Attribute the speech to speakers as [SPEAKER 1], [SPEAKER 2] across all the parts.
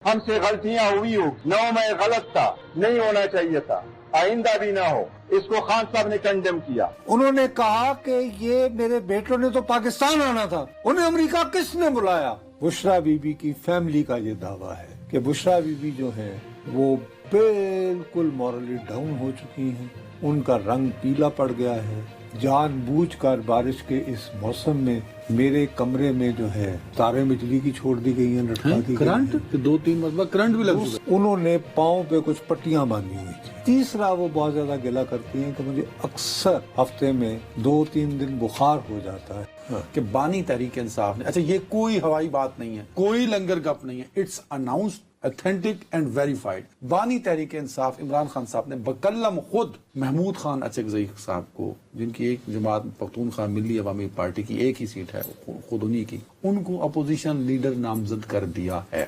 [SPEAKER 1] ہم سے غلطیاں ہوئی ہوگی، 9 میں غلط تھا، نہیں ہونا چاہیے تھا، آئندہ بھی نہ ہو، اس کو خان صاحب نے کنڈیم کیا۔
[SPEAKER 2] انہوں نے کہا کہ یہ میرے بیٹوں نے تو پاکستان آنا تھا، انہیں امریکہ کس نے بلایا؟ بشرا بی بی کی فیملی کا یہ دعویٰ ہے کہ بشرا بی بی جو ہیں وہ بالکل مورلی ڈاؤن ہو چکی ہیں، ان کا رنگ پیلا پڑ گیا ہے۔ جان بوجھ کر بارش کے اس موسم میں میرے کمرے میں جو ہے تارے بجلی کی چھوڑ دی گئی ہیں، لٹکا دی گئی
[SPEAKER 3] کرنٹ
[SPEAKER 2] ہیں۔
[SPEAKER 3] 2-3 مرتبہ کرنٹ بھی لگ چکا۔
[SPEAKER 2] انہوں نے پاؤں پہ کچھ پٹیاں باندھی ہوئی تھی۔ تیسرا، وہ بہت زیادہ گلہ کرتی ہیں کہ مجھے اکثر ہفتے میں 2-3 دن بخار ہو جاتا ہے۔
[SPEAKER 3] کہ بانی تحریک انصاف نے، اچھا یہ کوئی ہوائی بات نہیں ہے، کوئی لنگر گپ نہیں ہے، it's announced authentic and verified. بانی تحریک انصاف عمران خان صاحب نے بکلم خود محمود خان اچکزئی صاحب کو، جن کی ایک جماعت پختونخوا ملی عوامی پارٹی کی ایک ہی سیٹ ہے خود انہی کی، ان کو اپوزیشن لیڈر نامزد کر دیا ہے۔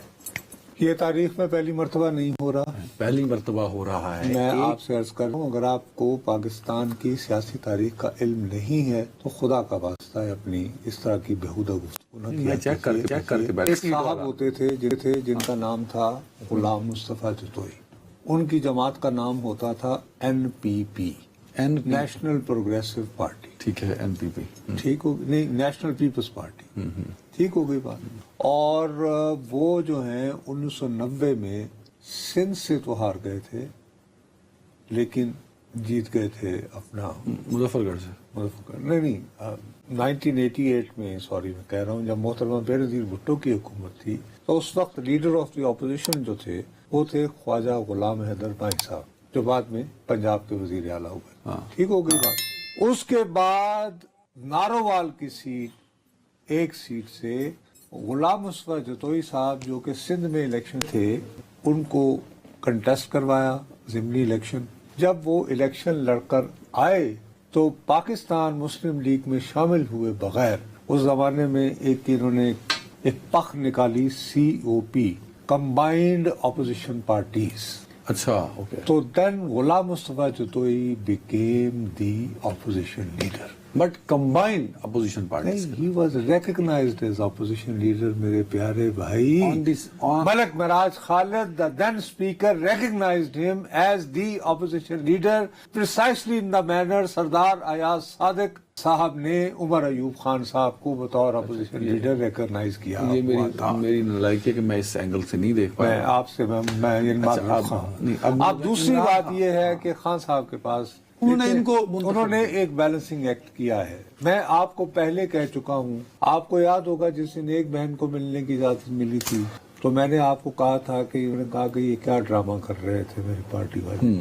[SPEAKER 2] یہ تاریخ میں پہلی مرتبہ نہیں ہو رہا ہے،
[SPEAKER 3] پہلی مرتبہ ہو رہا ہے۔
[SPEAKER 2] میں آپ سے عرض کر رہا ہوں، اگر آپ کو پاکستان کی سیاسی تاریخ کا علم نہیں ہے تو خدا کا واسطہ ہے اپنی اس طرح کی بےہودہ گفتگو نہ کیا
[SPEAKER 3] چیک کر کے
[SPEAKER 2] ایک صاحب ہوتے تھے جن کا نام تھا غلام مصطفیٰ جتوئی، ان کی جماعت کا نام ہوتا تھا NPP، نیشنل پروگریسو پارٹی۔
[SPEAKER 3] ٹھیک ہے، NPP
[SPEAKER 2] ٹھیک ہو نہیں، نیشنل پیپلز پارٹی، ٹھیک ہو گئی بات۔ اور وہ جو ہیں 1990 میں سندھ سے تو ہار گئے تھے لیکن جیت گئے تھے اپنا
[SPEAKER 3] مظفر گڑھ سے۔
[SPEAKER 2] نہیں 1988 میں، سوری میں کہہ رہا ہوں، جب محترمہ بےنظیر بھٹو کی حکومت تھی تو اس وقت لیڈر آف دی اپوزیشن جو تھے وہ تھے خواجہ غلام حیدر بھائی صاحب، جو بعد میں پنجاب کے وزیر اعلیٰ ہوئے۔ ٹھیک ہو گئی بات۔ اس کے بعد نارووال کی سیٹ، ایک سیٹ سے غلام مصطفیٰ جتوئی صاحب جو کہ سندھ میں الیکشن تھے ان کو کنٹیسٹ کروایا ضمنی الیکشن۔ جب وہ الیکشن لڑ کر آئے تو پاکستان مسلم لیگ میں شامل ہوئے بغیر اس زمانے میں انہوں نے ایک پخ نکالی، COP، کمبائنڈ اپوزیشن پارٹیز۔
[SPEAKER 3] اچھا، اوکے۔
[SPEAKER 2] تو then Ghulam Mustafa Jatoi became the opposition leader.
[SPEAKER 3] But combined opposition party
[SPEAKER 2] He was recognized as opposition leader، میرے پیارے بھائی۔ ملک مراج خالد, the then speaker, recognized him as the opposition leader precisely in the manner سردار ایاز صادق صاحب نے عمر ایوب خان صاحب کو بطور اپوزیشن لیڈر ریکگنائز کیا۔
[SPEAKER 3] یہ میری نالائکی ہے کہ میں اس اینگل سے نہیں دیکھ پایا۔
[SPEAKER 2] میں آپ سے اب دوسری بات یہ ہے کہ خان صاحب کے پاس انہوں نے ایک بیلنسنگ ایکٹ کیا ہے۔ میں آپ کو پہلے کہہ چکا ہوں، آپ کو یاد ہوگا جس دن ایک بہن کو ملنے کی اجازت ملی تھی تو میں نے آپ کو کہا تھا کہ انہوں نے کہا کہ یہ کیا ڈرامہ کر رہے تھے میری پارٹی والے،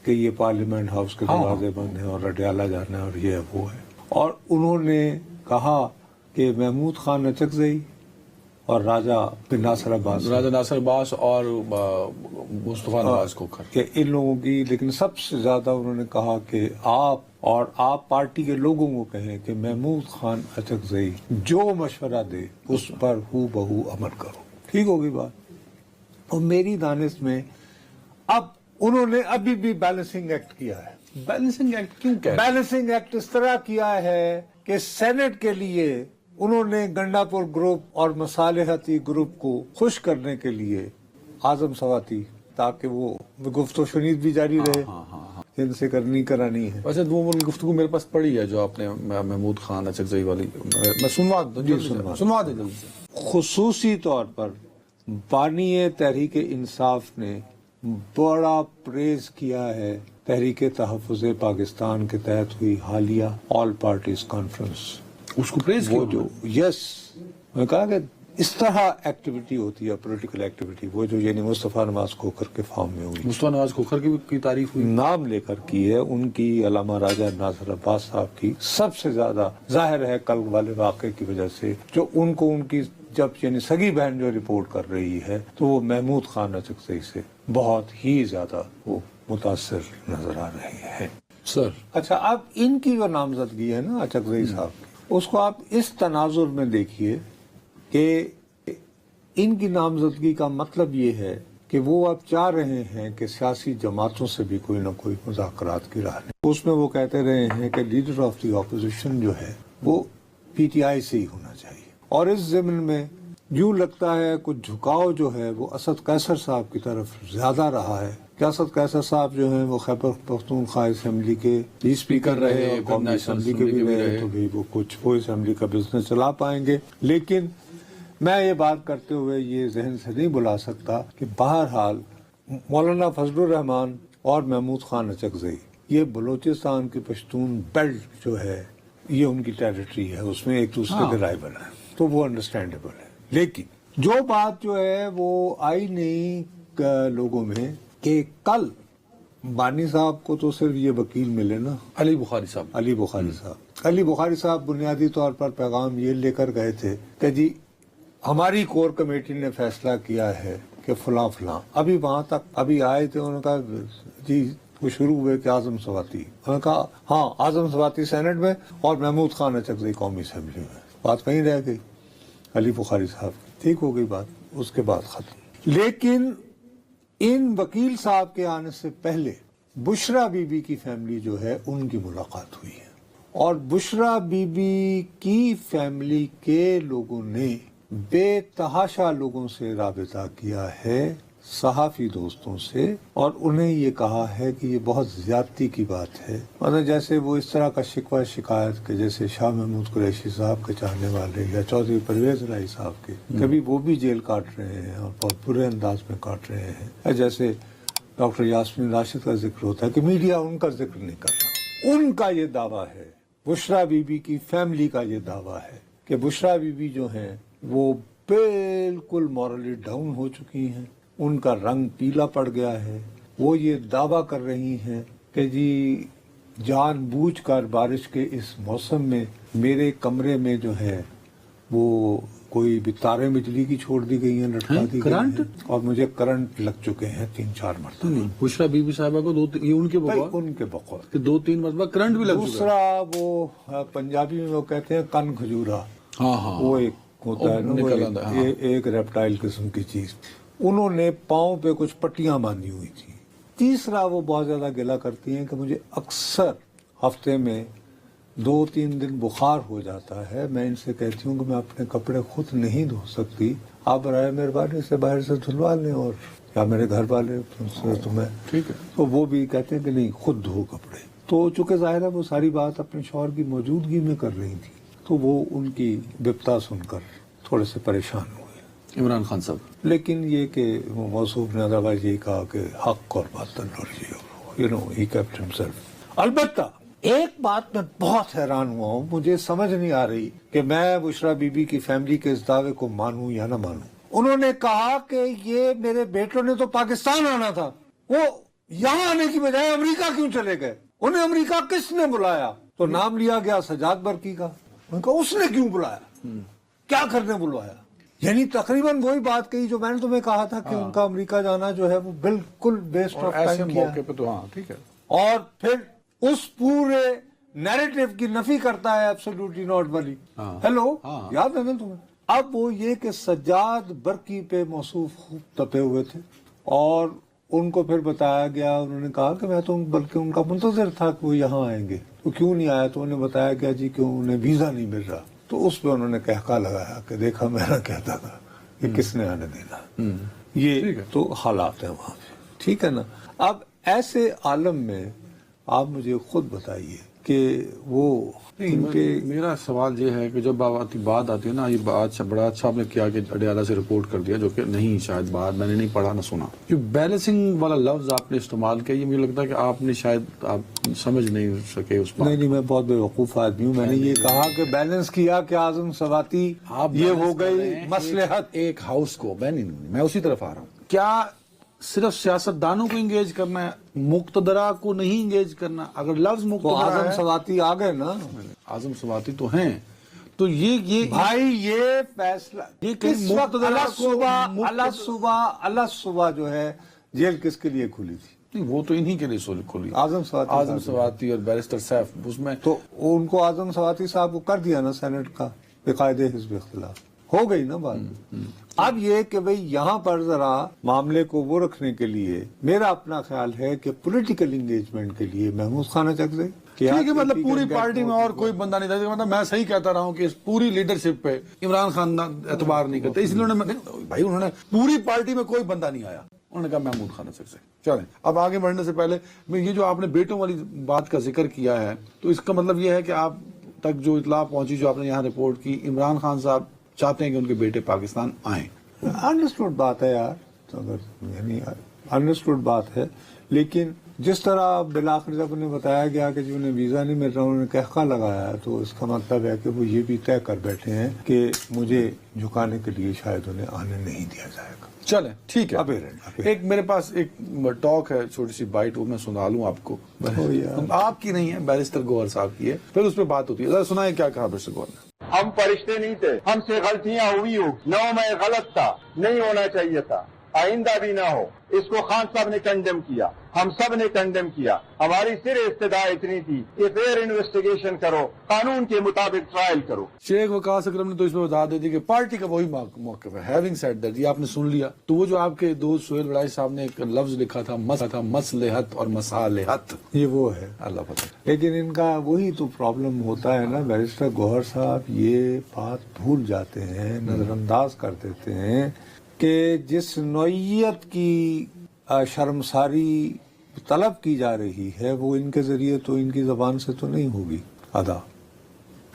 [SPEAKER 2] کہ یہ پارلیمنٹ ہاؤس کے دروازے بند ہیں اور رٹیالہ جانا ہے اور یہ وہ ہے۔ اور انہوں نے کہا کہ محمود خان اچکزئی اور راجہ ناصر عباس
[SPEAKER 3] اور مصطفیٰ نواز کھوکھر،
[SPEAKER 2] کہ ان لوگوں کی، لیکن سب سے زیادہ انہوں نے کہا کہ آپ پارٹی کے لوگوں کو کہیں کہ محمود خان اچکزئی جو مشورہ دے اس پر ہو بہو عمل کرو۔ ٹھیک ہوگی بات۔ اور میری دانش میں اب انہوں نے ابھی بھی بیلنسنگ ایکٹ کیا ہے۔
[SPEAKER 3] بیلنسنگ ایکٹ کیوں کہہ؟
[SPEAKER 2] بیلنسنگ ایکٹ اس طرح کیا ہے کہ سینٹ کے لیے انہوں نے گنڈا پور گروپ اور مصالحتی گروپ کو خوش کرنے کے لیے اعظم سواتی، تاکہ وہ گفت و شنید بھی جاری رہے، جن سے کرانی ہے۔
[SPEAKER 3] ویسے دو گفتگو میرے پاس پڑی ہے جو آپ نے محمود خان اچکزئی والی، میں سنوا دیں جلدی سے۔
[SPEAKER 2] خصوصی طور پر بانی تحریک انصاف نے بڑا پریز کیا ہے تحریک تحفظ پاکستان کے تحت ہوئی حالیہ آل پارٹیز کانفرنس۔
[SPEAKER 3] اس کو پریز
[SPEAKER 2] وہ جو میں کہا کہ اس طرح ایکٹیویٹی ہوتی ہے، پولیٹیکل ایکٹیویٹی، وہ جو یعنی مصطفیٰ نواز کھوکھر کے فارم میں ہوئی،
[SPEAKER 3] مصطفیٰ نواز کھوکھر کی تعریف ہوئی،
[SPEAKER 2] نام لے کر کی ہے ان کی، علامہ راجہ ناصر عباس صاحب کی سب سے زیادہ ظاہر ہے کل والے واقعے کی وجہ سے، جو ان کو ان کی جب یعنی سگی بہن جو رپورٹ کر رہی ہے تو وہ محمود خان اچکزئی سے بہت ہی زیادہ وہ متاثر نظر آ رہے ہیں۔
[SPEAKER 3] سر
[SPEAKER 2] اچھا، اب ان کی جو نامزدگی ہے نا اچکزئی صاحب کی، اس کو آپ اس تناظر میں دیکھیے کہ ان کی نامزدگی کا مطلب یہ ہے کہ وہ اب چاہ رہے ہیں کہ سیاسی جماعتوں سے بھی کوئی نہ کوئی مذاکرات کی راہ لیں۔ اس میں وہ کہتے رہے ہیں کہ لیڈر آف دی اپوزیشن جو ہے وہ PTI سے ہی ہونا چاہیے، اور اس ضمن میں یوں لگتا ہے کچھ جھکاؤ جو ہے وہ اسد قیصر صاحب کی طرف زیادہ رہا ہے کہ اسد قیصر صاحب جو ہیں وہ خیبر پختونخوا اسمبلی کے اسپیکر رہے اور قومی اسمبلی کے بھی رہے تو بھی وہ کچھ وہ اسمبلی کا بزنس چلا پائیں گے. لیکن میں یہ بات کرتے ہوئے یہ ذہن سے نہیں بلا سکتا کہ بہرحال مولانا فضل الرحمان اور محمود خان اچکزئی یہ بلوچستان کی پشتون بیلٹ جو ہے یہ ان کی ٹیریٹری ہے, اس میں ایک دوسرے کے رائیول ہیں تو وہ انڈرسٹینڈیبل ہے. لیکن جو بات جو ہے وہ آئی نہیں لوگوں میں کہ کل بانی صاحب کو تو صرف یہ وکیل ملے نا,
[SPEAKER 3] علی بخاری صاحب.
[SPEAKER 2] علی بخاری صاحب بنیادی طور پر پیغام یہ لے کر گئے تھے کہ جی ہماری کور کمیٹی نے فیصلہ کیا ہے کہ فلاں فلاں. ابھی وہاں تک ابھی آئے تھے, انہوں نے کہا جی وہ شروع ہوئے کہ اعظم سواتی, انہوں نے کہا ہاں اعظم سواتی سینٹ میں اور محمود خان اچکزئی قومی اسمبلی میں. بات کہیں رہ گئی علی بخاری صاحب, ٹھیک ہو گئی بات, اس کے بعد ختم. لیکن ان وکیل صاحب کے آنے سے پہلے بشرا بی بی کی فیملی جو ہے ان کی ملاقات ہوئی ہے اور بشرا بی بی کی فیملی کے لوگوں نے بے تحاشا لوگوں سے رابطہ کیا ہے, صحافی دوستوں سے, اور انہیں یہ کہا ہے کہ یہ بہت زیادتی کی بات ہے. مطلب جیسے وہ اس طرح کا شکوہ شکایت کہ جیسے شاہ محمود قریشی صاحب کے چاہنے والے یا چودھری پرویز الہی صاحب کے کبھی وہ بھی جیل کاٹ رہے ہیں اور بہت برے انداز میں کاٹ رہے ہیں, جیسے ڈاکٹر یاسمین راشد کا ذکر ہوتا ہے کہ میڈیا ان کا ذکر نہیں کر رہا. ان کا یہ دعویٰ ہے, بشرا بی بی کی فیملی کا یہ دعویٰ ہے کہ بشرا بی بی جو ہیں وہ بالکل مورلی ڈاؤن ہو چکی ہیں, ان کا رنگ پیلا پڑ گیا ہے. وہ یہ دعویٰ کر رہی ہیں کہ جی جان بوجھ کر بارش کے اس موسم میں میرے کمرے میں جو ہے وہ کوئی بھی تارے بجلی کی چھوڑ دی گئی ہیں, لٹکا دی گئی ہیں, اور مجھے کرنٹ لگ چکے ہیں 3-4 مرتبہ.
[SPEAKER 3] بشرا بی بی صاحبہ کو یہ ان کے
[SPEAKER 2] بقول
[SPEAKER 3] 2-3 مرتبہ کرنٹ بھی لگ چکا.
[SPEAKER 2] دوسرا وہ پنجابی میں وہ کہتے ہیں کن کھجورا, وہ ایک ہوتا ہے نا, ایک ریپٹائل قسم کی چیز, انہوں نے پاؤں پہ کچھ پٹیاں باندھی ہوئی تھی. تیسرا وہ بہت زیادہ گلہ کرتی ہیں کہ مجھے اکثر ہفتے میں 2-3 دن بخار ہو جاتا ہے. میں ان سے کہتی ہوں کہ میں اپنے کپڑے خود نہیں دھو سکتی, آپ برائے مہربانی سے باہر سے دھلوا لیں, اور یا میرے گھر والے تمہیں.
[SPEAKER 3] ٹھیک ہے.
[SPEAKER 2] تو وہ بھی کہتے ہیں کہ نہیں خود دھو کپڑے. تو چونکہ ظاہر ہے وہ ساری بات اپنے شوہر کی موجودگی میں کر رہی تھی, تو وہ ان کی بپتا سن کر تھوڑے سے پریشان ہوئے
[SPEAKER 3] عمران خان صاحب.
[SPEAKER 2] لیکن یہ کہ موصوف نے ادروائز یہ کہا کہ حق اور باطل اور ہی کیپٹ ہمسیلف. البتہ ایک بات میں بہت حیران ہوا ہوں, مجھے سمجھ نہیں آ رہی کہ میں بشرا بی بی کی فیملی کے اس دعوے کو مانوں یا نہ مانوں. انہوں نے کہا کہ یہ میرے بیٹوں نے تو پاکستان آنا تھا, وہ یہاں آنے کی بجائے امریکہ کیوں چلے گئے, انہیں امریکہ کس نے بلایا؟ تو نام لیا گیا سجاد برقی کا. ان کو اس نے کیوں بلایا, کیا کرنے بلوایا؟ یعنی تقریباً وہی بات کہی جو میں نے تمہیں کہا تھا کہ ان کا امریکہ جانا جو ہے وہ بالکل بیسٹ آف ٹائم کیا
[SPEAKER 3] ٹھیک ہے.
[SPEAKER 2] اور پھر اس پورے نیریٹو کی نفی کرتا ہے ایبسولوٹلی ناٹ والی. ہیلو, یاد ہے نا تمہیں؟ اب وہ یہ کہ سجاد برقی پہ موصوف خوب تپے ہوئے تھے, اور ان کو پھر بتایا گیا, انہوں نے کہا کہ میں تو بلکہ ان کا منتظر تھا کہ وہ یہاں آئیں گے, تو کیوں نہیں آیا؟ تو انہیں بتایا گیا جی کہ انہیں ویزا نہیں مل رہا. تو اس پہ انہوں نے کہکا لگایا کہ دیکھا میرا کہتا تھا کہ کس نے آنے دینا. یہ تو حالات ہیں وہاں پہ, ٹھیک ہے نا. اب ایسے عالم میں آپ مجھے خود بتائیے کہ وہ
[SPEAKER 3] میرا سوال یہ ہے کہ جب بات آتی ہے نا, یہ بات بڑا اچھا آپ نے کیا کہ اڈیالہ سے رپورٹ کر دیا, جو کہ نہیں, شاید بات میں نے نہیں پڑھا نہ سنا. جو بیلنسنگ والا لفظ آپ نے استعمال کیا, یہ مجھے لگتا ہے کہ آپ نے شاید آپ سمجھ نہیں سکے اس بات.
[SPEAKER 2] نہیں, میں بہت بے وقوف آدمی ہوں. میں نے یہ کہا کہ بیلنس کیا کہ اعظم سواتی یہ ہو گئی مصلحت
[SPEAKER 3] ایک ہاؤس کو. میں اسی طرف آ رہا ہوں. کیا صرف سیاستدانوں کو انگیج کرنا ہے, مقتدرہ کو نہیں انگیج کرنا؟ اگر لفظ مقتدرہ
[SPEAKER 2] اعظم سواتی آ گئے نا,
[SPEAKER 3] اعظم سواتی تو ہیں, تو یہ
[SPEAKER 2] بھائی یہ فیصلہ کس وقت اللہ صبح جو ہے جیل کس کے لیے کھلی تھی؟
[SPEAKER 3] وہ تو انہی کے لیے کھلی,
[SPEAKER 2] اعظم سواتی
[SPEAKER 3] اور بیرسٹر سیف. اس میں
[SPEAKER 2] تو ان کو اعظم سواتی صاحب کو کر دیا نا سینٹ کا بقاعدے حزب اختلاف, ہو گئی نا بات. اب یہ کہ بھئی یہاں پر ذرا معاملے کو وہ رکھنے کے لیے میرا اپنا خیال ہے کہ پولیٹیکل انگیجمنٹ کے لیے محمود خان اچکزئی کہ
[SPEAKER 3] ٹھیک ہے
[SPEAKER 2] آپ
[SPEAKER 3] مطلب
[SPEAKER 2] کی
[SPEAKER 3] پوری
[SPEAKER 2] جنگل
[SPEAKER 3] پارٹی میں اور کوئی بندہ نہیں تھا، مطلب میں صحیح کہتا رہا ہوں کہ اس پوری لیڈرشپ پہ عمران خان اعتبار نہیں کرتے، اس لیے انہوں نے پوری پارٹی میں کوئی بندہ نہیں آیا، انہوں نے کہا محمود خان اسد سے چلیں۔ اب آگے بڑھنے سے پہلے یہ جو آپ نے بیٹوں والی بات کا ذکر کیا ہے، تو اس کا مطلب یہ ہے کہ آپ تک جو اطلاع پہنچی، جو آپ نے یہاں رپورٹ کی، عمران خان صاحب چاہتے ہیں کہ ان کے بیٹے پاکستان آئیں۔
[SPEAKER 2] انڈرسٹوڈ بات ہے یار، یعنی انڈرسٹوڈ بات ہے، لیکن جس طرح بالآخر جب انہیں بتایا گیا کہ جو انہیں ویزا نہیں مل رہا، انہوں نے کہکا لگایا ہے، تو اس کا مطلب ہے کہ وہ یہ بھی طے کر بیٹھے ہیں کہ مجھے جھکانے کے لیے شاید انہیں آنے نہیں دیا جائے گا۔
[SPEAKER 3] چلیں ٹھیک ہے، ایک میرے پاس ایک ٹاک ہے، چھوٹی سی بائٹ، وہ میں سنا لوں آپ کو، آپ کی نہیں ہے، بیرسٹر گوہر صاحب کی ہے، پھر اس پہ بات ہوتی ہے، ذرا سنائیں کیا کہا بیرسٹر گوہر نے۔
[SPEAKER 1] ہم فرشتے نہیں تھے، ہم سے غلطیاں ہوئی ہوگی، نو میں غلط تھا، نہیں ہونا چاہیے تھا، آئندہ بھی نہ ہو۔ اس کو خان صاحب نے کنڈیم کیا، ہم سب نے کنڈیم کیا۔ ہماری صرف استدعا اتنی تھی کہ فیئر انویسٹیگیشن کرو، قانون کے مطابق ٹرائل کرو۔
[SPEAKER 3] شیخ وقاص اکرم نے تو اس میں بتا دی کہ پارٹی کا وہی موقف ہے۔ ہیونگ سیڈ دیٹ، یہ آپ نے سن لیا، تو وہ جو آپ کے دوست سہیل وڑائی صاحب نے ایک لفظ لکھا تھا مصلحت اور مصالحت،
[SPEAKER 2] یہ وہ ہے
[SPEAKER 3] اللہ پتہ۔
[SPEAKER 2] لیکن ان کا وہی تو پرابلم ہوتا ہے نا بیرسٹر گوہر صاحب، یہ بات بھول جاتے ہیں، نظر انداز کر دیتے ہیں کہ جس نوعیت کی شرمساری طلب کی جا رہی ہے وہ ان کے ذریعے تو ان کی زبان سے تو نہیں ہوگی ادا،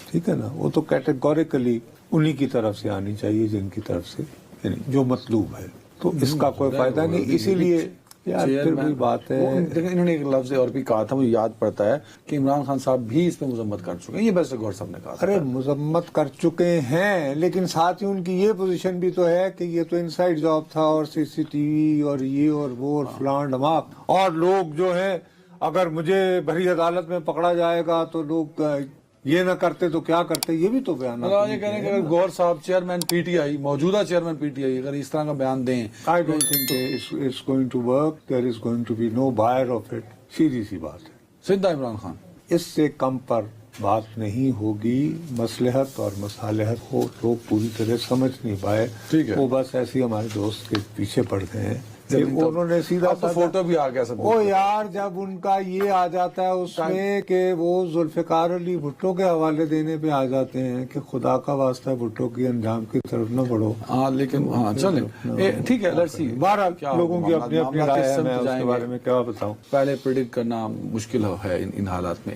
[SPEAKER 2] ٹھیک ہے نا، وہ تو کیٹیگوریکلی انہی کی طرف سے آنی چاہیے جن کی طرف سے یعنی جو مطلوب ہے، تو اس کا کوئی فائدہ نہیں۔ اسی لیے یار پھر بھی بات ہے،
[SPEAKER 3] لیکن انہوں نے ایک لفظ اور بھی کہا تھا، مجھے یاد پڑتا ہے کہ عمران خان صاحب بھی اس پہ مذمت کر چکے ہیں، یہ بیرسٹر گوہر صاحب نے کہا تھا۔
[SPEAKER 2] ارے مذمت کر چکے ہیں، لیکن ساتھ ہی ان کی یہ پوزیشن بھی تو ہے کہ یہ تو انسائیڈ جاب تھا، اور سی سی ٹی وی اور یہ اور وہ اور فلان ڈھماک، اور لوگ جو ہیں اگر مجھے بھری عدالت میں پکڑا جائے گا تو لوگ یہ نہ کرتے تو کیا کرتے، یہ بھی تو بیان
[SPEAKER 3] یہ کہہ رہے ہیں کہ اگر گوہر صاحب چیئرمین پی ٹی آئی، موجودہ چیئرمین پی ٹی آئی، اگر اس طرح کا بیان دیں،
[SPEAKER 2] I don't think it's going to work. There is going to be no buyer of it. سیدھی سی بات ہے،
[SPEAKER 3] سیدھا عمران خان
[SPEAKER 2] اس سے کم پر بات نہیں ہوگی۔ مصلحت اور مصالحت کو لوگ پوری طرح سمجھ نہیں پائے،
[SPEAKER 3] ٹھیک ہے،
[SPEAKER 2] وہ بس ایسے ہی ہمارے دوست کے پیچھے پڑ گئے ہیں۔ انہوں نے سیدھا
[SPEAKER 3] فوٹو بھی آ گیا سب،
[SPEAKER 2] او یار جب ان کا یہ آ جاتا ہے اس میں کہ وہ ذوالفقار علی بھٹو کے حوالے دینے پہ آ جاتے ہیں کہ خدا کا واسطہ بھٹو کی انجام کی طرف نہ بڑھو۔
[SPEAKER 3] ہاں لیکن ہاں چلیں ٹھیک ہے، لیٹس سی،
[SPEAKER 2] بہرحال لوگوں کی اپنی اپنی رائے ہے، میں اس کے بارے میں کیا بتاؤں،
[SPEAKER 3] پہلے پریڈکٹ کرنا مشکل ہے ان حالات میں۔